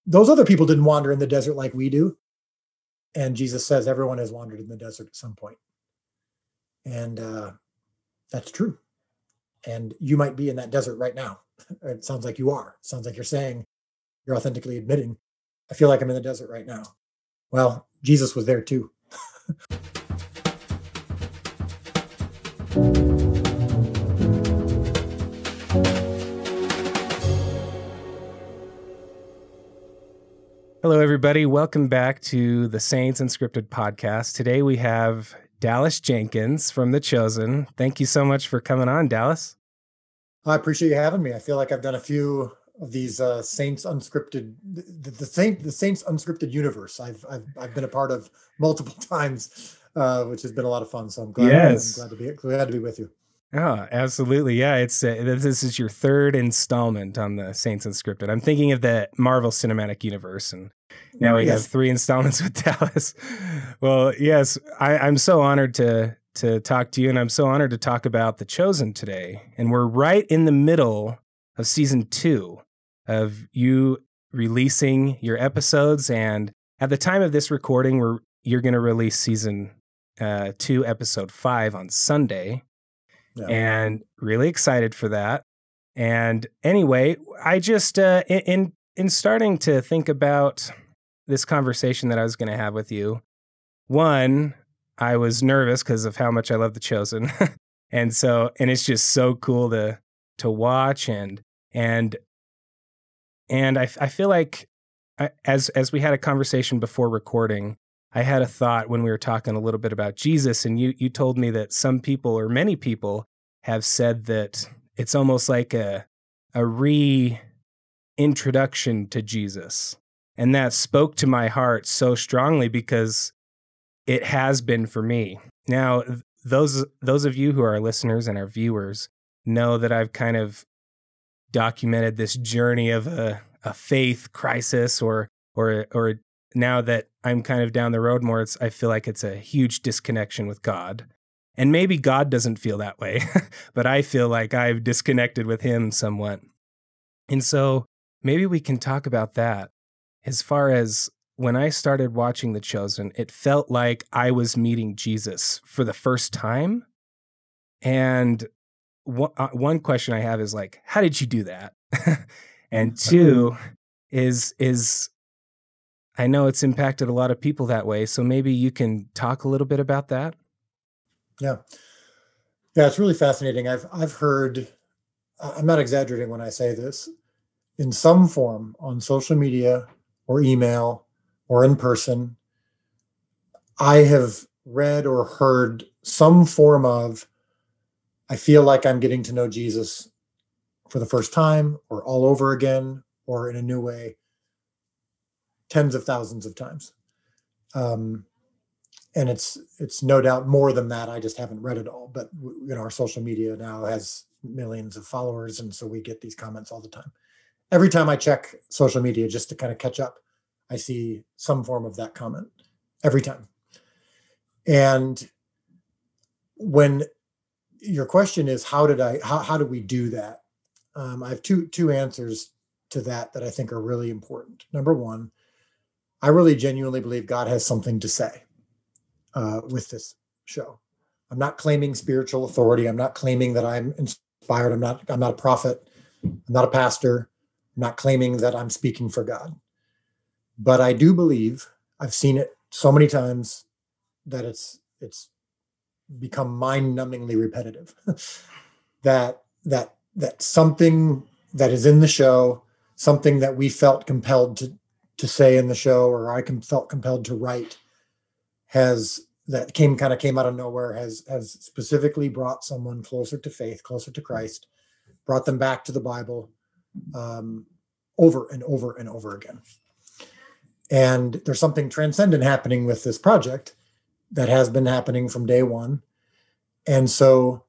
those other people didn't wander in the desert like we do. And Jesus says everyone has wandered in the desert at some point. And that's true. And you might be in that desert right now. It sounds like you are. It sounds like you're saying, you're authentically admitting, I feel like I'm in the desert right now. Well, Jesus was there too. Hello, everybody. Welcome back to the Saints Unscripted podcast. Today we have Dallas Jenkins from The Chosen. Thank you so much for coming on, Dallas. I appreciate you having me. I feel like I've done a few of these Saints Unscripted, the Saints Unscripted universe. I've been a part of multiple times, which has been a lot of fun. So I'm glad. Yes. I'm glad to be with you. Oh, absolutely. Yeah, it's this is your third installment on the Saints Unscripted. I'm thinking of the Marvel Cinematic Universe, and now we have 3 installments with Dallas. Well, yes, I'm so honored to talk to you, and I'm so honored to talk about The Chosen today. And we're right in the middle of season 2 of you releasing your episodes, and at the time of this recording, you're going to release season 2, episode 5 on Sunday. Yeah. And really excited for that. And anyway, I just, in starting to think about this conversation that I was going to have with you, one, I was nervous because of how much I love The Chosen. and it's just so cool to watch. And I feel like as we had a conversation before recording, I had a thought when we were talking a little bit about Jesus, and you told me that some people, or many people, have said that it's almost like a reintroduction to Jesus. And that spoke to my heart so strongly because it has been for me. Now, those of you who are listeners and our viewers know that I've kind of documented this journey of a faith crisis, or now that I'm kind of down the road more, I feel like it's a huge disconnection with God. And maybe God doesn't feel that way, but I feel like I've disconnected with him somewhat. And so maybe we can talk about that. As far as when I started watching The Chosen, it felt like I was meeting Jesus for the first time. And one question I have is like, how did you do that? And two is I know it's impacted a lot of people that way. So maybe you can talk a little bit about that. Yeah, it's really fascinating. I've heard, I'm not exaggerating when I say this, in some form on social media or email or in person, I have read or heard some form of, I feel like I'm getting to know Jesus for the first time or all over again or in a new way, tens of thousands of times. And it's no doubt more than that. I just haven't read it all. But our social media now has millions of followers, and so we get these comments all the time. Every time I check social media just to kind of catch up, I see some form of that comment every time. And when your question is how do we do that? I have two answers to that I think are really important. Number one, I really genuinely believe God has something to say with this show. I'm not claiming spiritual authority. I'm not claiming that I'm inspired. I'm not a prophet. I'm not a pastor. I'm not claiming that I'm speaking for God. But I do believe, I've seen it so many times, that it's become mind-numbingly repetitive. that something that is in the show, something that we felt compelled to say in the show, or I felt compelled to write, came out of nowhere, has specifically brought someone closer to faith, closer to Christ, brought them back to the Bible, over and over and over again. And there's something transcendent happening with this project that has been happening from day one. And so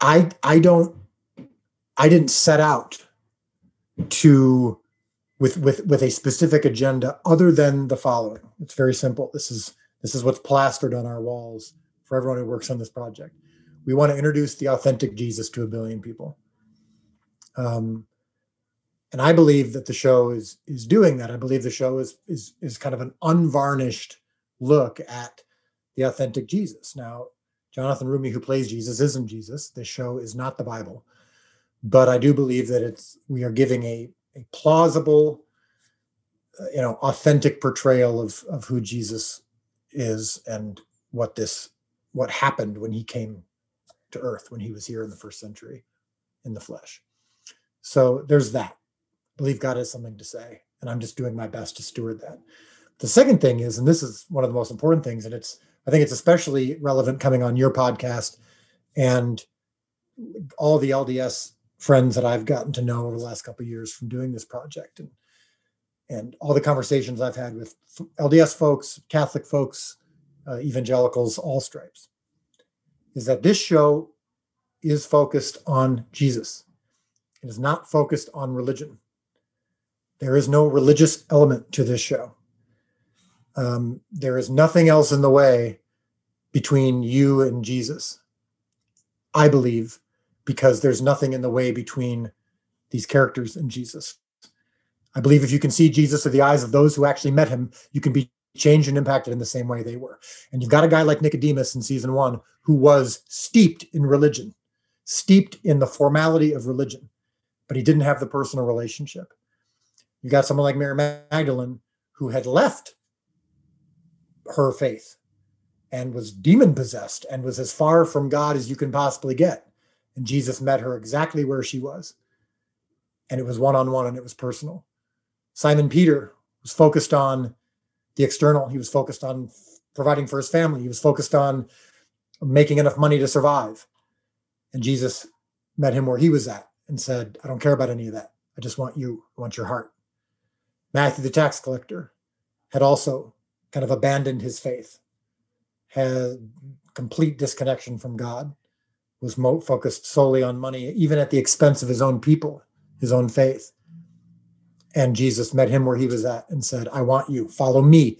I didn't set out with a specific agenda other than the following. It's very simple. This is what's plastered on our walls for everyone who works on this project. We want to introduce the authentic Jesus to 1 billion people. And I believe that the show is doing that. I believe the show is kind of an unvarnished look at the authentic Jesus. Now, Jonathan Rumi, who plays Jesus, isn't Jesus. The show is not the Bible. But I do believe that we are giving a plausible, authentic portrayal of who Jesus is and what happened when he came to earth, when he was here in the first century in the flesh. So there's that. I believe God has something to say, and I'm just doing my best to steward that. The second thing is, and this is one of the most important things, and I think it's especially relevant coming on your podcast and all the LDS friends that I've gotten to know over the last couple of years from doing this project, and all the conversations I've had with LDS folks, Catholic folks, evangelicals, all stripes, is that this show is focused on Jesus. It is not focused on religion. There is no religious element to this show. There is nothing else in the way between you and Jesus, I believe, because there's nothing in the way between these characters and Jesus. I believe if you can see Jesus through the eyes of those who actually met him, you can be changed and impacted in the same way they were. And you've got a guy like Nicodemus in season 1 who was steeped in religion, steeped in the formality of religion, but he didn't have the personal relationship. You got someone like Mary Magdalene who had left her faith and was demon possessed and was as far from God as you can possibly get. And Jesus met her exactly where she was. And it was one-on-one and it was personal. Simon Peter was focused on the external. He was focused on providing for his family. He was focused on making enough money to survive. And Jesus met him where he was at and said, I don't care about any of that. I just want you. I want your heart. Matthew, the tax collector, had also kind of abandoned his faith, had complete disconnection from God, was focused solely on money, even at the expense of his own people, his own faith. And Jesus met him where he was at and said, I want you, follow me,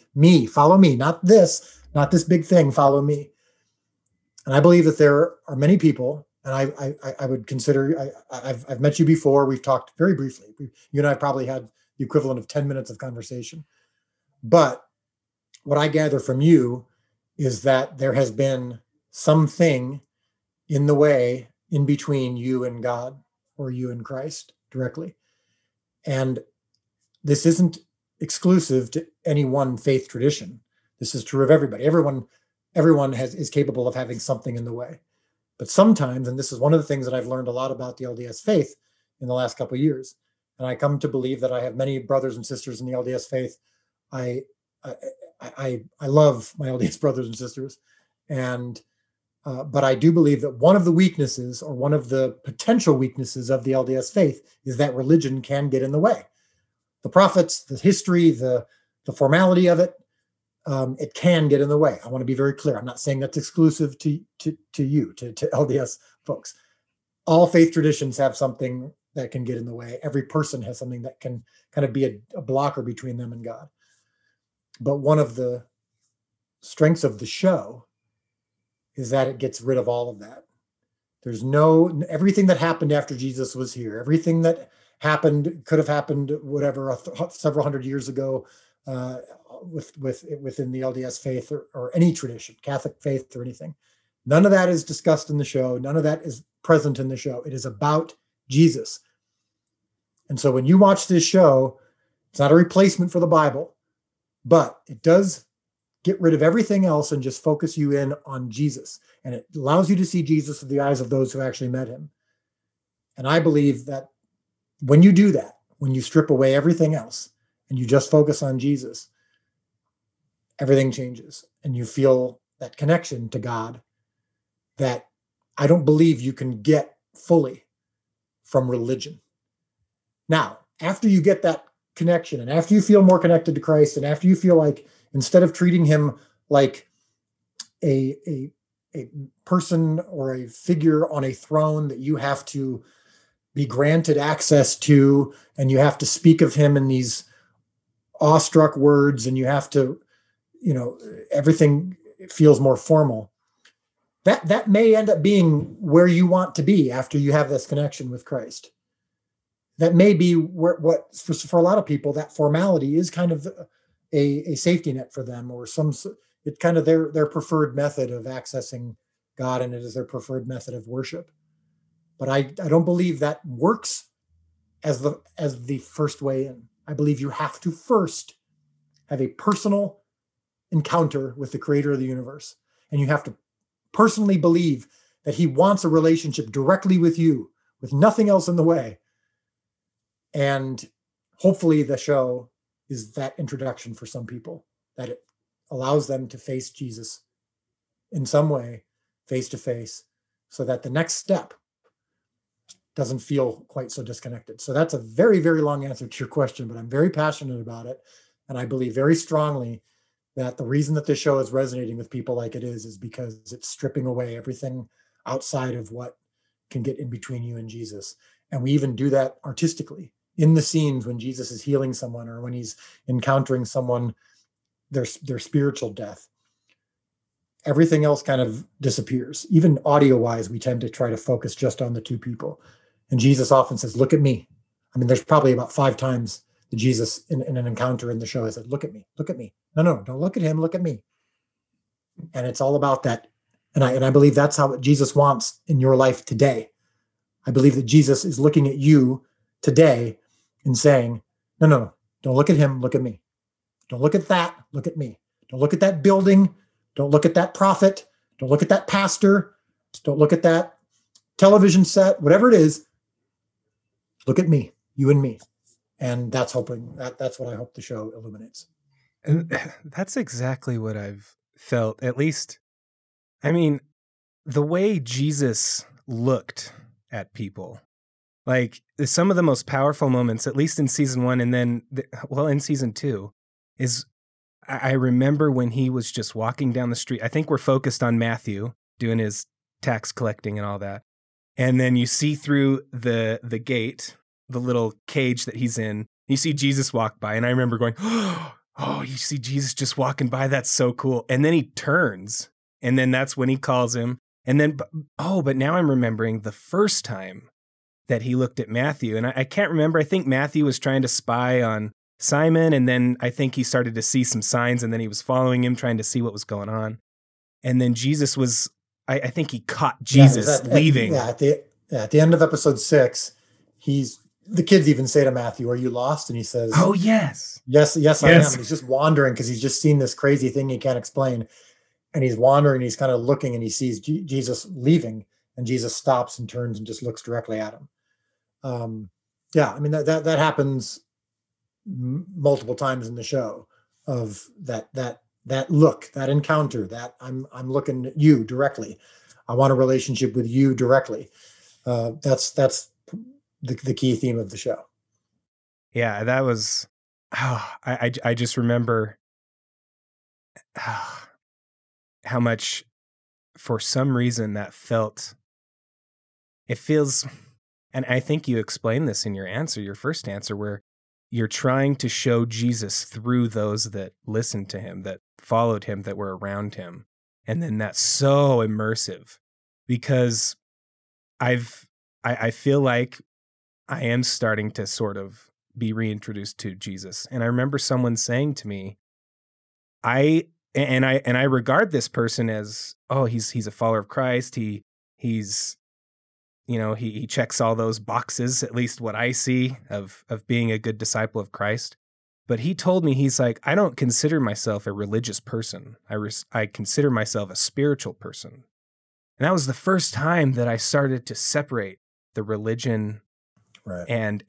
follow me, not this big thing, follow me. And I believe that there are many people, and I would consider, I've met you before, we've talked very briefly. You and I probably had the equivalent of 10 minutes of conversation. But what I gather from you is that there has been something in the way in between you and God or you and Christ directly. And this isn't exclusive to any one faith tradition. This is true of everybody. Everyone is capable of having something in the way. But sometimes, and this is one of the things that I've learned a lot about the LDS faith in the last couple of years, and I come to believe that I have many brothers and sisters in the LDS faith. I love my LDS brothers and sisters, but I do believe that one of the weaknesses, or one of the potential weaknesses of the LDS faith, is that religion can get in the way. The prophets, the history, the formality of it, it can get in the way. I want to be very clear. I'm not saying that's exclusive to you, to LDS folks. All faith traditions have something that can get in the way. Every person has something that can kind of be a blocker between them and God. But one of the strengths of the show is that it gets rid of all of that. There's everything that happened after Jesus was here, everything that could have happened, whatever, several hundred years ago, within the LDS faith or any tradition, Catholic faith or anything. None of that is discussed in the show. None of that is present in the show. It is about Jesus. And so when you watch this show, it's not a replacement for the Bible, but it does get rid of everything else and just focus you in on Jesus. And it allows you to see Jesus through the eyes of those who actually met him. And I believe that when you do that, when you strip away everything else and you just focus on Jesus, everything changes and you feel that connection to God that I don't believe you can get fully from religion. Now, after you get that connection and after you feel more connected to Christ and after you feel like instead of treating him like a person or a figure on a throne that you have to be granted access to, and you have to speak of him in these awestruck words, and you have to, everything feels more formal. That may end up being where you want to be after you have this connection with Christ. that may be what for a lot of people, that formality is kind of a safety net for them, or it's kind of their preferred method of accessing God, and it is their preferred method of worship. But I don't believe that works as the first way in. I believe you have to first have a personal encounter with the creator of the universe, and you have to personally believe that he wants a relationship directly with you, with nothing else in the way. And hopefully the show is that introduction for some people, that it allows them to face Jesus in some way, face to face, so that the next step doesn't feel quite so disconnected. So that's a very, very long answer to your question, but I'm very passionate about it. And I believe very strongly that the reason that this show is resonating with people like it is because it's stripping away everything outside of what can get in between you and Jesus. And we even do that artistically in the scenes when Jesus is healing someone, or when he's encountering someone, their spiritual death. Everything else kind of disappears. Even audio wise, we tend to try to focus just on the two people. And Jesus often says, look at me. I mean, there's probably about 5 times that Jesus in an encounter in the show has said, look at me, look at me. No, don't look at him, look at me. And it's all about that. And I believe that's how Jesus wants in your life today. I believe that Jesus is looking at you today and saying, no, don't look at him, look at me. Don't look at that, look at me. Don't look at that building. Don't look at that prophet. Don't look at that pastor. Don't look at that television set, whatever it is. Look at me, you and me. And that's what I hope the show illuminates. And that's exactly what I've felt. At least, I mean, the way Jesus looked at people, like some of the most powerful moments, at least in season 1, and then, in season 2, is I remember when he was just walking down the street. I think we're focused on Matthew doing his tax collecting and all that. And then you see through the gate, the little cage that he's in, you see Jesus walk by. And I remember going, oh, you see Jesus just walking by. That's so cool. And then he turns, and then that's when he calls him. And then, but now I'm remembering the first time that he looked at Matthew. And I can't remember. I think Matthew was trying to spy on Simon. And then I think he started to see some signs, and then he was following him, trying to see what was going on. And then Jesus was, I think he caught Jesus leaving. At the end of episode 6, the kids even say to Matthew, "Are you lost?" And he says, "Oh, yes, I am." And he's just wandering because he's just seen this crazy thing he can't explain. And he's wandering, he's kind of looking, and he sees Jesus leaving, and Jesus stops and turns and just looks directly at him. I mean, that happens multiple times in the show, of that look, that encounter, that I'm looking at you directly. I want a relationship with you directly. That's the key theme of the show. Yeah, that was, I just remember how much, for some reason, that it feels, and I think you explained this in your first answer, where you're trying to show Jesus through those that listened to him, that followed him, that were around him. And then that's so immersive, because I feel like I am starting to sort of be reintroduced to Jesus. And I remember someone saying to me, I regard this person as, oh, he's a follower of Christ. He's he checks all those boxes, at least what I see of being a good disciple of Christ. But he told me, he's like, I don't consider myself a religious person. I consider myself a spiritual person. And that was the first time that I started to separate the religion, right, and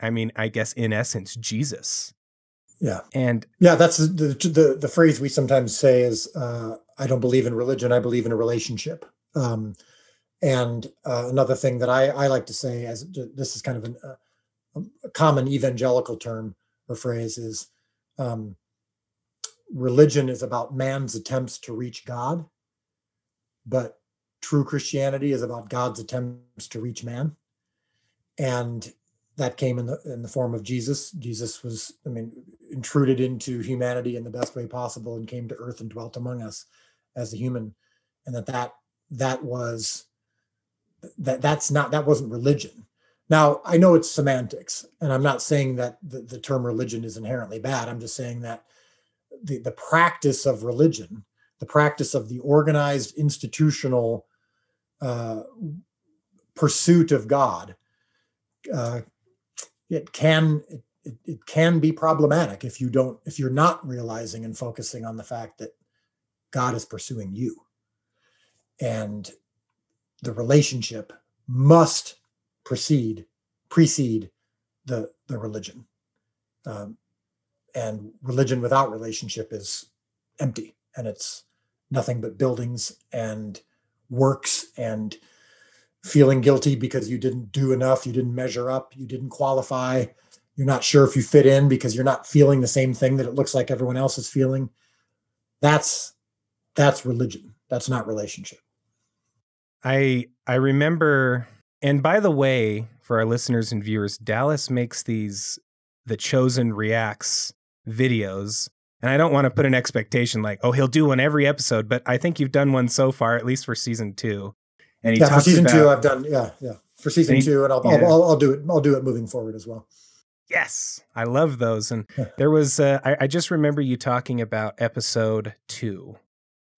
I mean, I guess in essence, Jesus. Yeah. And that's the phrase we sometimes say is, I don't believe in religion, I believe in a relationship. And another thing that I like to say, as this is kind of a common evangelical term or phrase, is religion is about man's attempts to reach God, but true Christianity is about God's attempts to reach man. And that came in the form of Jesus. Jesus was, intruded into humanity in the best way possible, and came to earth and dwelt among us as a human. And that wasn't religion. Now, I know it's semantics, and I'm not saying that the term religion is inherently bad. I'm just saying that the practice of religion, the practice of the organized institutional uh, pursuit of God, uh, it can it can be problematic if you're not realizing and focusing on the fact that God is pursuing you, and the relationship must precede the religion. Um, and religion without relationship is empty, and it's nothing but buildings and works and feeling guilty because you didn't do enough, you didn't measure up, you didn't qualify, you're not sure if you fit in because you're not feeling the same thing that it looks like everyone else is feeling. That's religion. That's not relationship. I remember, and by the way, for our listeners and viewers, Dallas makes these The Chosen Reacts videos. And I don't want to put an expectation like, oh, he'll do one every episode, but I think you've done one so far, at least for season 2. And he talks for season about, 2, I've done, for season 2, and I'll do it. I'll do it moving forward as well. Yes, I love those. And there was, I just remember you talking about episode 2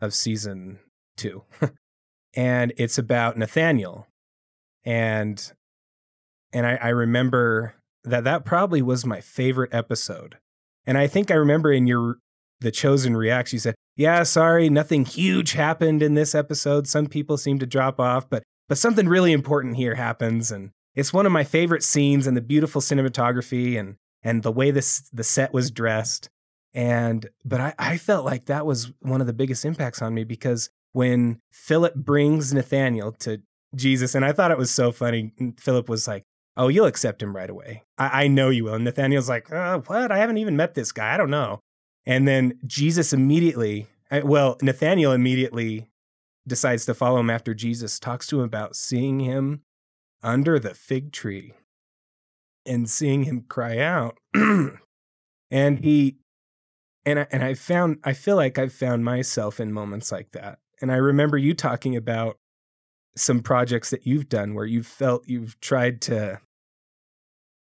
of season 2. And it's about Nathaniel. And I remember that probably was my favorite episode. And I think I remember in The Chosen Reacts, you said, yeah, sorry, nothing huge happened in this episode. Some people seem to drop off, but something really important here happens. And it's one of my favorite scenes, and the beautiful cinematography and the way the set was dressed. But I felt like that was one of the biggest impacts on me, because when Philip brings Nathaniel to Jesus, and I thought it was so funny, Philip was like, oh, you'll accept him right away. I know you will. And Nathaniel's like, what? I haven't even met this guy. I don't know. And then Nathaniel immediately decides to follow him after Jesus talks to him about seeing him under the fig tree and seeing him cry out. And I feel like I've found myself in moments like that. And I remember you talking about some projects that you've done where you've tried to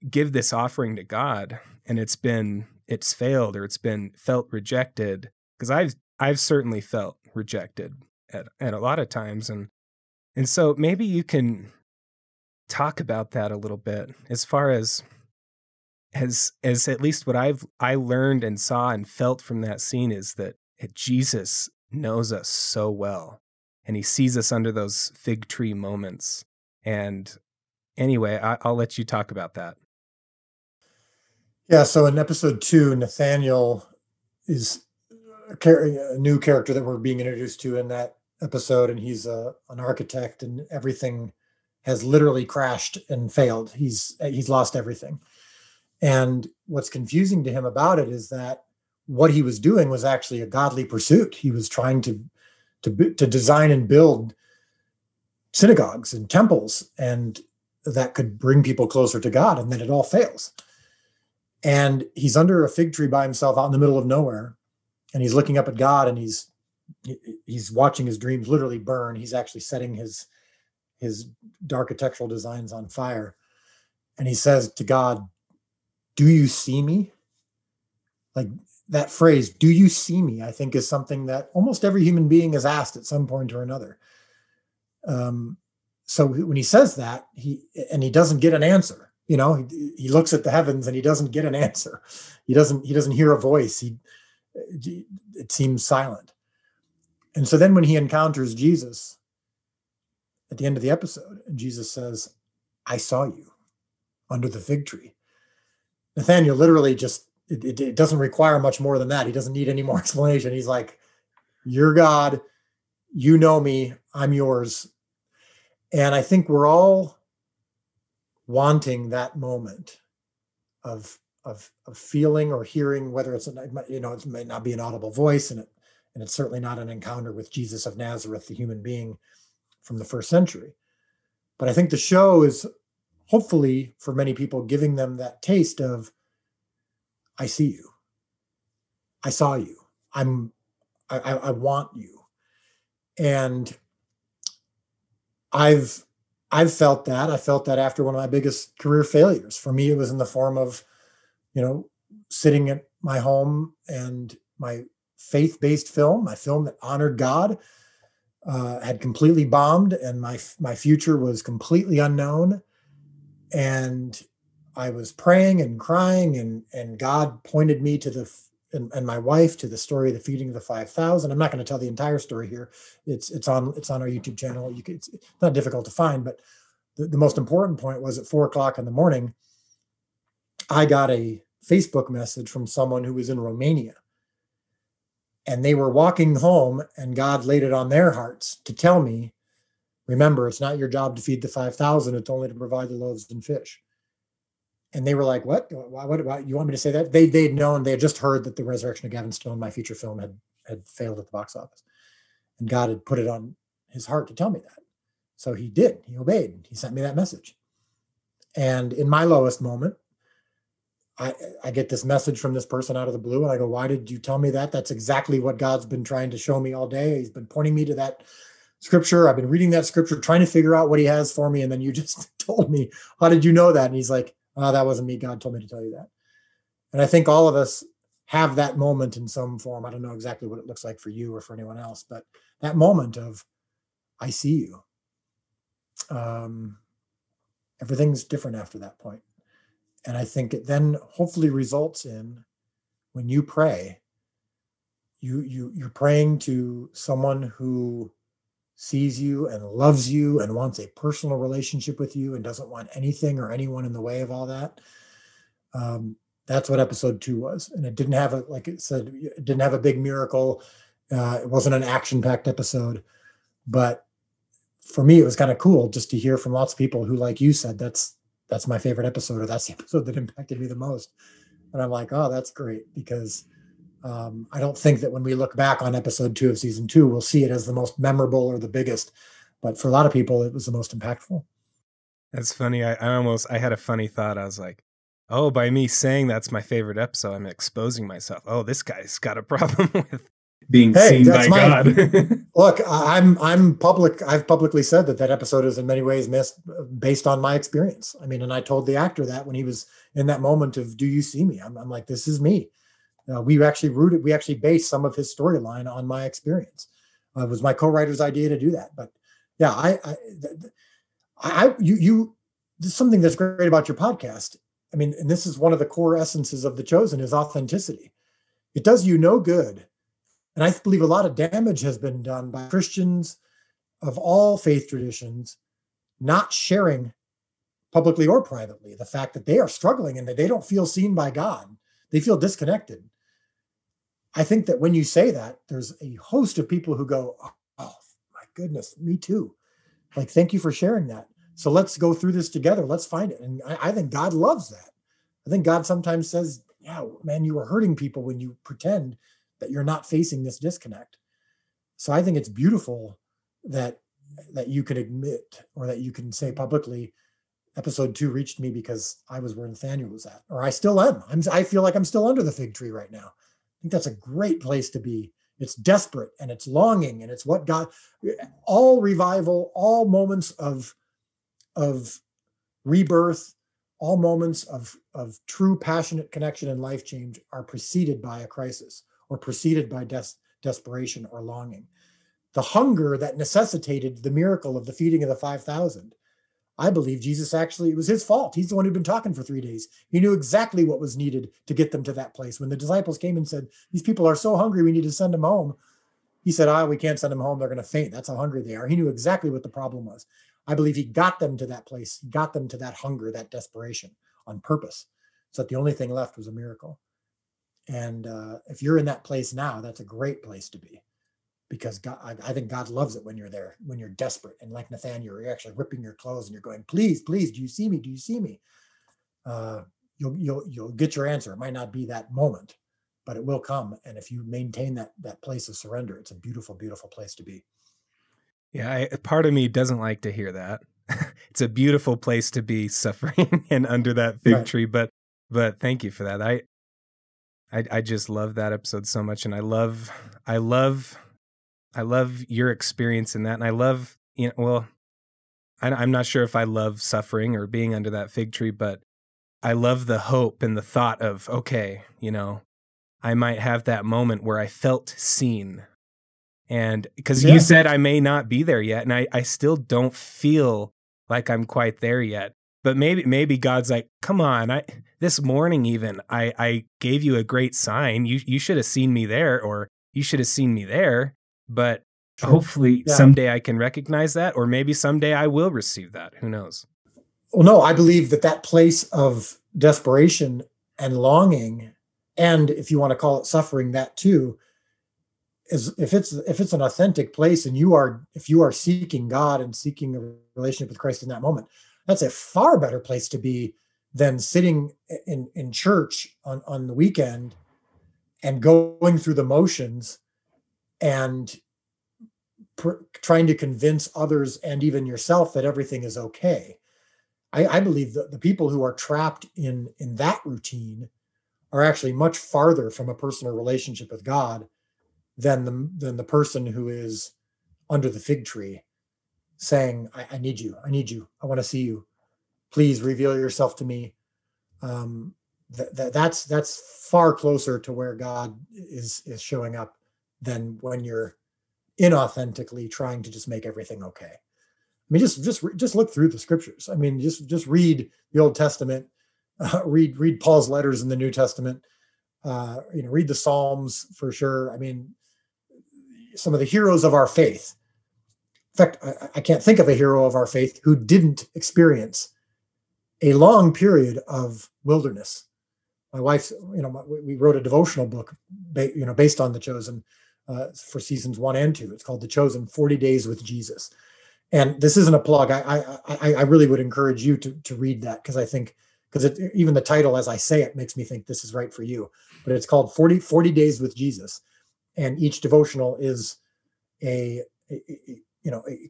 give this offering to God, and it's failed, or it's been felt rejected. Because I've certainly felt rejected at a lot of times. And so maybe you can talk about that a little bit, as far as at least what I learned and saw and felt from that scene is that Jesus knows us so well, and he sees us under those fig tree moments. And anyway, I'll let you talk about that. Yeah, so in episode 2, Nathaniel is a new character that we're being introduced to in that episode, and he's an architect, and everything has literally crashed and failed. He's lost everything. And what's confusing to him about it is that what he was doing was actually a godly pursuit. He was trying to design and build synagogues and temples, and that could bring people closer to God, and then it all fails. And he's under a fig tree by himself out in the middle of nowhere, and he's looking up at God, and he's watching his dreams literally burn. He's actually setting his architectural designs on fire. And he says to God, do you see me? Like, that phrase, do you see me, I think is something that almost every human being is asked at some point or another. So when he says that, he doesn't get an answer. He looks at the heavens and he doesn't get an answer. He doesn't hear a voice. It seems silent. And so then when he encounters Jesus at the end of the episode, and Jesus says, I saw you under the fig tree. Nathaniel literally just, it doesn't require much more than that. He doesn't need any more explanation. He's like, you're God, you know me, I'm yours. And I think we're all wanting that moment of feeling or hearing, whether it may not be an audible voice, and it's certainly not an encounter with Jesus of Nazareth, the human being from the first century. But I think the show is hopefully, for many people, giving them that taste of, I see you, I saw you, I want you. And I've I've felt that. I felt that after one of my biggest career failures. For me, it was in the form of, sitting at my home and my faith-based film, my film that honored God, had completely bombed, and my future was completely unknown. And I was praying and crying, and God pointed me to and my wife to the story of the feeding of the 5,000. I'm not going to tell the entire story here. It's on our YouTube channel. It's not difficult to find, but the most important point was at 4:00 in the morning, I got a Facebook message from someone who was in Romania, and they were walking home, and God laid it on their hearts to tell me, remember, it's not your job to feed the 5,000. It's only to provide the loaves and fish. And they were like, what? Why you want me to say that? They'd known, they had just heard that The Resurrection of Gavin Stone, my feature film, had failed at the box office. And God had put it on his heart to tell me that. So he did. He obeyed. He sent me that message. And in my lowest moment, I get this message from this person out of the blue, and I go, why did you tell me that? That's exactly what God's been trying to show me all day. He's been pointing me to that scripture. I've been reading that scripture, trying to figure out what he has for me. And then you just told me, how did you know that? And he's like, oh, that wasn't me. God told me to tell you that. And I think all of us have that moment in some form. I don't know exactly what it looks like for you or for anyone else, but that moment of, I see you. Everything's different after that point. And I think it then hopefully results in, when you pray, you're praying to someone who sees you and loves you and wants a personal relationship with you and doesn't want anything or anyone in the way of all that. That's what episode 2 was. And it didn't have like it said, it didn't have a big miracle. It wasn't an action-packed episode, but for me, it was kind of cool just to hear from lots of people who, like you said, that's my favorite episode, or that's the episode that impacted me the most. And I'm like, oh, that's great, because I don't think that when we look back on episode 2 of season 2, we'll see it as the most memorable or the biggest, but for a lot of people, it was the most impactful. That's funny. I had a funny thought. I was like, oh, by me saying that's my favorite episode, I'm exposing myself. Oh, this guy's got a problem with being seen by God. Look, I'm public. I've publicly said that episode is in many ways missed based on my experience. I mean, and I told the actor that when he was in that moment of, do you see me? I'm like, this is me. We actually based some of his storyline on my experience. It was my co-writer's idea to do that. But yeah, there's something that's great about your podcast. I mean, and this is one of the core essences of The Chosen, is authenticity. It does you no good. And I believe a lot of damage has been done by Christians of all faith traditions not sharing publicly or privately the fact that they are struggling and that they don't feel seen by God. They feel disconnected. I think that when you say that, there's a host of people who go, oh my goodness, me too. Like, thank you for sharing that. So let's go through this together. Let's find it. And I think God loves that. I think God sometimes says, yeah, man, you are hurting people when you pretend that you're not facing this disconnect. So I think it's beautiful that you can admit, or that you can say publicly, episode 2 reached me because I was where Nathaniel was at, or I still am. I feel like I'm still under the fig tree right now. I think that's a great place to be. It's desperate, and it's longing, and it's what God, all revival, all moments of rebirth, all moments of true passionate connection and life change are preceded by a crisis, or preceded by desperation or longing. The hunger that necessitated the miracle of the feeding of the 5,000, I believe Jesus actually, it was his fault. He's the one who'd been talking for 3 days. He knew exactly what was needed to get them to that place. When the disciples came and said, these people are so hungry, we need to send them home, he said, we can't send them home. They're going to faint. That's how hungry they are. He knew exactly what the problem was. I believe he got them to that place. He got them to that hunger, that desperation on purpose, so that the only thing left was a miracle. And if you're in that place now, that's a great place to be, because God, I think God loves it when you're there, when you're desperate. And like Nathaniel, you're actually ripping your clothes and you're going, please, please, do you see me? Do you see me? You'll get your answer. It might not be that moment, but it will come. And if you maintain that place of surrender, it's a beautiful, beautiful place to be. Yeah, part of me doesn't like to hear that. It's a beautiful place to be, suffering and under that fig tree. But thank you for that. I just love that episode so much, and I love your experience in that, and I love, I'm not sure if I love suffering or being under that fig tree, but I love the hope and the thought of, okay, I might have that moment where I felt seen. And because you said I may not be there yet, and I still don't feel like I'm quite there yet. But maybe God's like, come on, this morning even, I gave you a great sign. You should have seen me there, or you should have seen me there. But hopefully someday I can recognize that, or maybe someday I will receive that. Who knows? Well, no, I believe that place of desperation and longing, and if you want to call it suffering, that too, is if it's an authentic place, and if you are seeking God and seeking a relationship with Christ in that moment, that's a far better place to be than sitting in church on the weekend and going through the motions and trying to convince others and even yourself that everything is okay. I believe that the people who are trapped in that routine are actually much farther from a personal relationship with God than the person who is under the fig tree saying, I need you. I want to see you. Please reveal yourself to me. That's far closer to where God is showing up than when you're inauthentically trying to just make everything okay. I mean, just look through the scriptures. I mean, just read the Old Testament, read Paul's letters in the New Testament. Read the Psalms for sure. I mean, some of the heroes of our faith. In fact, I can't think of a hero of our faith who didn't experience a long period of wilderness. My wife's, we wrote a devotional book, based on The Chosen, for seasons 1 and 2. It's called The Chosen: 40 Days with Jesus. And this isn't a plug. I really would encourage you to read that, because even the title, as I say it, makes me think this is right for you. But it's called 40 Days with Jesus, and each devotional is a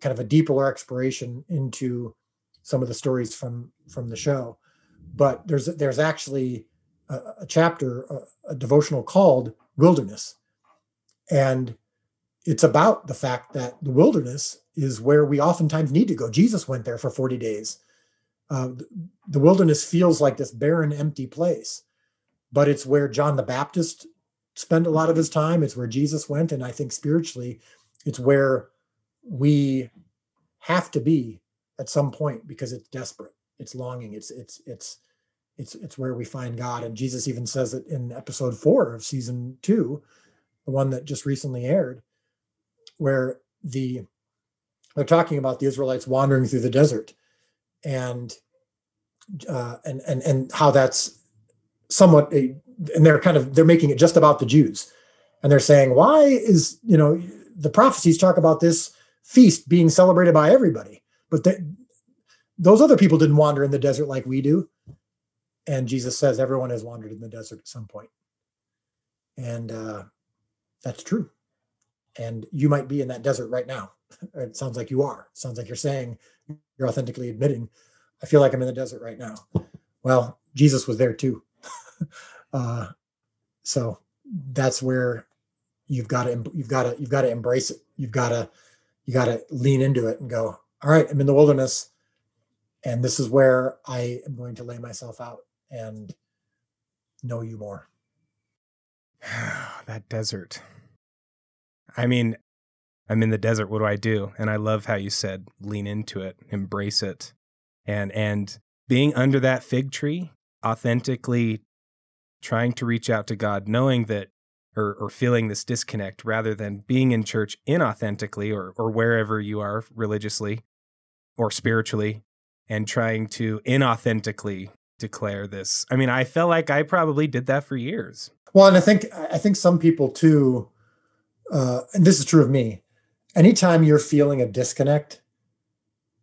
kind of a deeper exploration into some of the stories from the show. But there's actually a chapter, a devotional called Wilderness, and it's about the fact that the wilderness is where we oftentimes need to go. Jesus went there for 40 days. The wilderness feels like this barren, empty place, but it's where John the Baptist spent a lot of his time. It's where Jesus went. And I think spiritually, it's where we have to be at some point, because it's desperate. It's longing. It's where we find God. And Jesus even says it in episode 4 of season 2, the one that just recently aired, where they're talking about the Israelites wandering through the desert, and how that's somewhat and they're making it just about the Jews, and they're saying, why is the prophecies talk about this feast being celebrated by everybody, but those other people didn't wander in the desert like we do. And Jesus says everyone has wandered in the desert at some point, and that's true. And you might be in that desert right now. It sounds like you are. It sounds like you're saying, you're authentically admitting, I feel like I'm in the desert right now. Well, Jesus was there too. So that's where you've got to embrace it. You got to lean into it and go, all right, I'm in the wilderness, and this is where I am going to lay myself out and know you more. That desert. I mean, I'm in the desert. What do I do? And I love how you said, lean into it, embrace it. And being under that fig tree, authentically trying to reach out to God, knowing that, or feeling this disconnect, rather than being in church inauthentically, or wherever you are religiously or spiritually, and trying to inauthentically declare this. I mean, I felt like I probably did that for years. Well, and I think some people too, and this is true of me, anytime you're feeling a disconnect,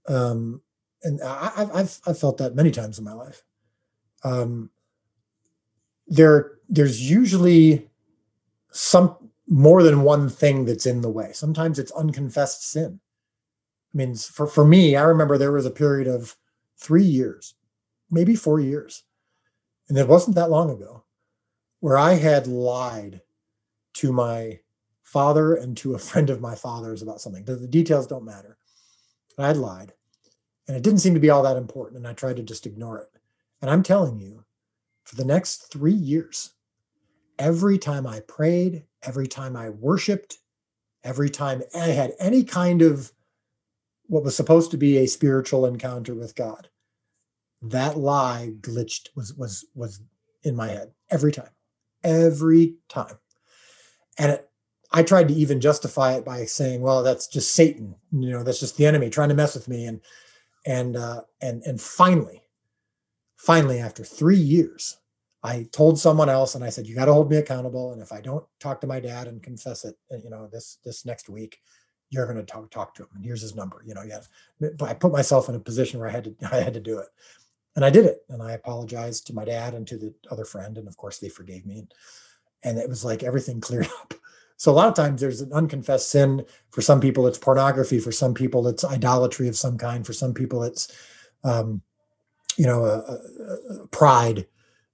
and I've felt that many times in my life, there's usually some more than one thing that's in the way. Sometimes it's unconfessed sin. I mean, for me, I remember there was a period of 3 years, maybe 4 years, and it wasn't that long ago, where I had lied to my father and to a friend of my father's about something. The details don't matter. But I had lied. And it didn't seem to be all that important. And I tried to just ignore it. And I'm telling you, for the next 3 years, every time I prayed, every time I worshiped, every time I had any kind of what was supposed to be a spiritual encounter with God, that lie glitched, was in my head every time. And I tried to even justify it by saying, well, that's just Satan, that's just the enemy trying to mess with me. And finally, after 3 years, I told someone else, and I said, you got to hold me accountable. And if I don't talk to my dad and confess it, this next week, you're going to talk to him. And here's his number. But I put myself in a position where I had to do it. And I did it. And I apologized to my dad and to the other friend. And of course they forgave me. And it was like everything cleared up. So a lot of times there's an unconfessed sin. For some people, it's pornography. For some people, it's idolatry of some kind. For some people, it's, pride,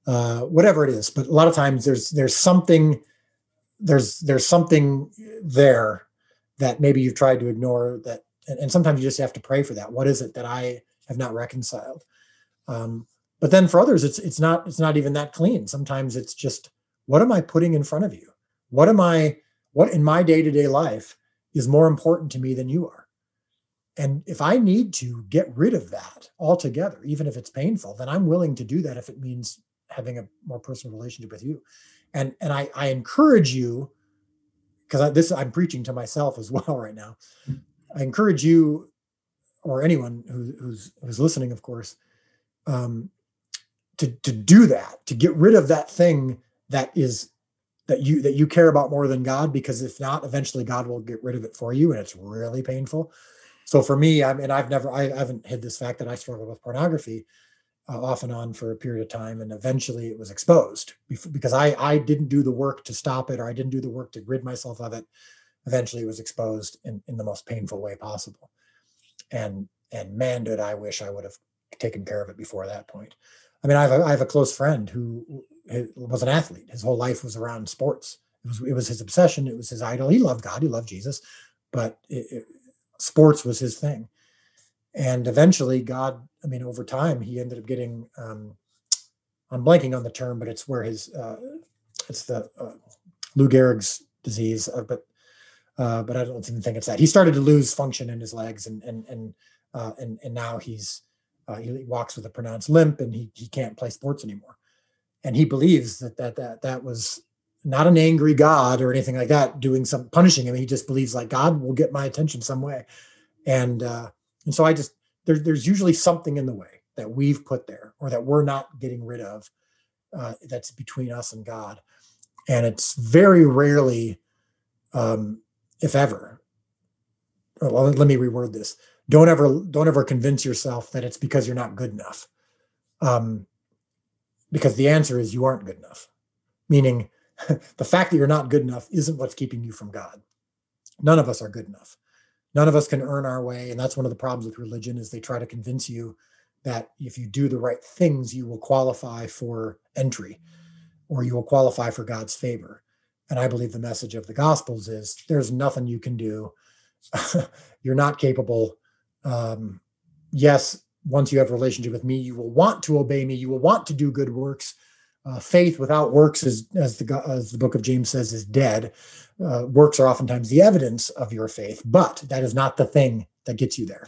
whatever it is. But a lot of times there's something there that maybe you've tried to ignore, that, and sometimes you just have to pray for that. What is it that I have not reconciled? But then for others, it's not even that clean. Sometimes it's just, what am I putting in front of you? What in my day-to-day life is more important to me than you are? And if I need to get rid of that altogether, even if it's painful, then I'm willing to do that if it means having a more personal relationship with you. And I encourage you, because I'm preaching to myself as well right now. I encourage you, or anyone who's listening, of course, to do that, to get rid of that thing that you care about more than God, because if not, eventually God will get rid of it for you, and it's really painful. So for me, I haven't hid this fact that I struggled with pornography off and on for a period of time, and eventually it was exposed because I didn't do the work to stop it, or I didn't do the work to rid myself of it. Eventually it was exposed in the most painful way possible. And man, did I wish I would have taken care of it before that point. I mean, I have a close friend who was an athlete. His whole life was around sports. It was his obsession. It was his idol. He loved God. He loved Jesus, but sports was his thing. And eventually God, over time, he ended up getting, I'm blanking on the term, but it's where it's the Lou Gehrig's disease, but I don't even think it's that. He started to lose function in his legs, and now he walks with a pronounced limp, and he can't play sports anymore. And he believes that was not an angry God or anything like that punishing him. He just believes like God will get my attention some way. And so there's usually something in the way that we've put there, or that we're not getting rid of, that's between us and God. And it's very rarely, if ever, well, let me reword this. Don't ever convince yourself that it's because you're not good enough. Because the answer is you aren't good enough. Meaning the fact that you're not good enough isn't what's keeping you from God. None of us are good enough. None of us can earn our way. And that's one of the problems with religion, is they try to convince you that if you do the right things, you will qualify for entry, or you will qualify for God's favor. And I believe the message of the Gospels is there's nothing you can do. You're not capable. Yes, once you have a relationship with me, you will want to obey me. You will want to do good works. Faith without works, as the book of James says, is dead. Works are oftentimes the evidence of your faith, but that is not the thing that gets you there.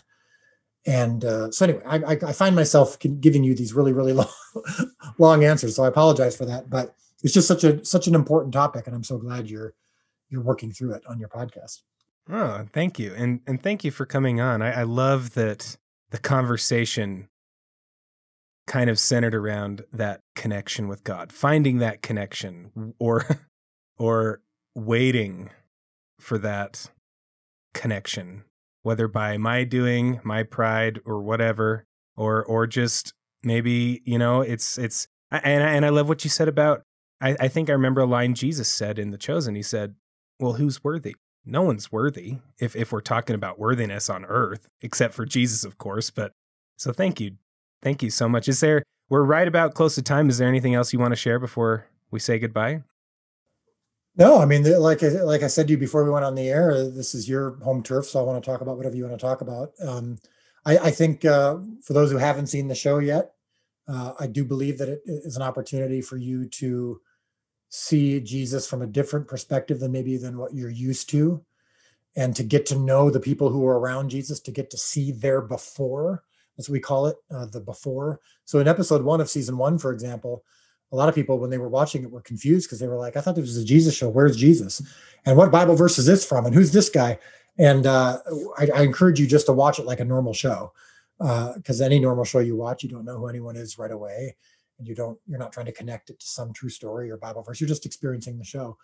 And so anyway, I find myself giving you these really, really long answers. So I apologize for that, but it's just such an important topic, and I'm so glad you're working through it on your podcast. Oh, thank you. And thank you for coming on. I love that the conversation kind of centered around that connection with God, finding that connection, or waiting for that connection, whether by my doing, my pride, or whatever, or just maybe, it's, and I love what you said about, I think I remember a line Jesus said in The Chosen. He said, well, who's worthy? No one's worthy if we're talking about worthiness on earth, except for Jesus, of course. But so thank you. Thank you so much. We're right about close to time. Is there anything else you want to share before we say goodbye? No, like I said to you before we went on the air, this is your home turf, so I want to talk about whatever you want to talk about. I think for those who haven't seen the show yet, I do believe that it is an opportunity for you to see Jesus from a different perspective than what you're used to, and to get to know the people who are around Jesus, to get to see their before. That's what we call it, the before. So in episode 1 of season 1, for example, a lot of people, when they were watching it, were confused because they were like, I thought this was a Jesus show. Where's Jesus? And what Bible verse is this from? And who's this guy? And I encourage you just to watch it like a normal show, because any normal show you watch, you don't know who anyone is right away. And you're not trying to connect it to some true story or Bible verse. You're just experiencing the show.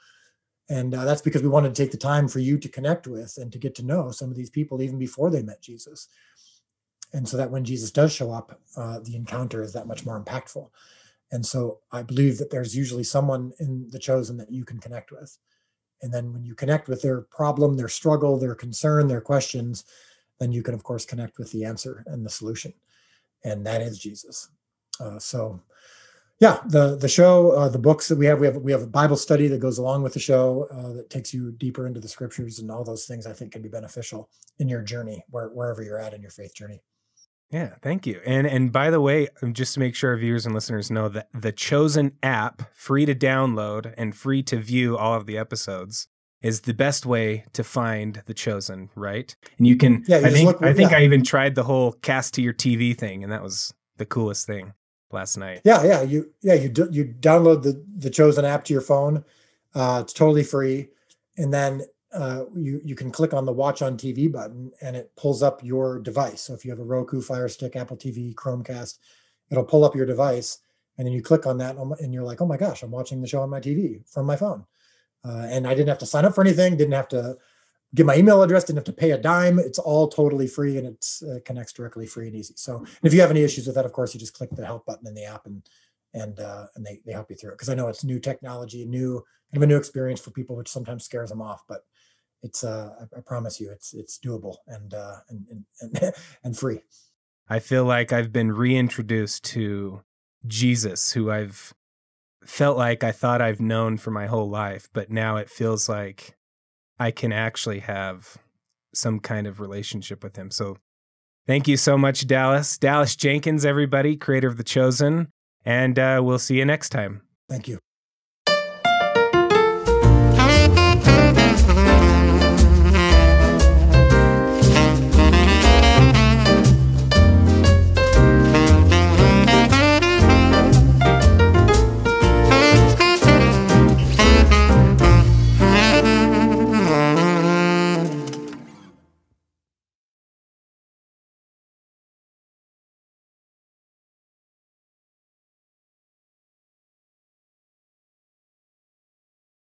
And that's because we wanted to take the time for you to connect with and to get to know some of these people even before they met Jesus. And so that when Jesus does show up, the encounter is that much more impactful. And so I believe that there's usually someone in The Chosen that you can connect with. And then when you connect with their problem, their struggle, their concern, their questions, then you can, of course, connect with the answer and the solution. And that is Jesus. Yeah, the show, the books that we have a Bible study that goes along with the show that takes you deeper into the scriptures, and all those things I think can be beneficial in your journey, wherever you're at in your faith journey. Yeah, thank you. And by the way, just to make sure our viewers and listeners know, that the Chosen app, free to download and free to view all of the episodes, is the best way to find The Chosen, right? And you can, I think I even tried the whole cast to your TV thing, and that was the coolest thing last night. Yeah. You download the Chosen app to your phone. It's totally free. And then you can click on the watch on TV button and it pulls up your device. So if you have a Roku, Fire Stick, Apple TV, Chromecast, it'll pull up your device. And then you click on that and you're like, oh my gosh, I'm watching the show on my TV from my phone. And I didn't have to sign up for anything, didn't have to give my email address, didn't have to pay a dime. It's all totally free, and it connects directly, free and easy. So if you have any issues with that, of course, you just click the help button in the app and they help you through it. Because I know it's new technology, kind of a new experience for people, which sometimes scares them off. But it's I promise you, it's doable and free. I feel like I've been reintroduced to Jesus, who I've felt like I thought I've known for my whole life, but now it feels like I can actually have some kind of relationship with him. So thank you so much, Dallas. Dallas Jenkins, everybody, creator of The Chosen. And we'll see you next time. Thank you.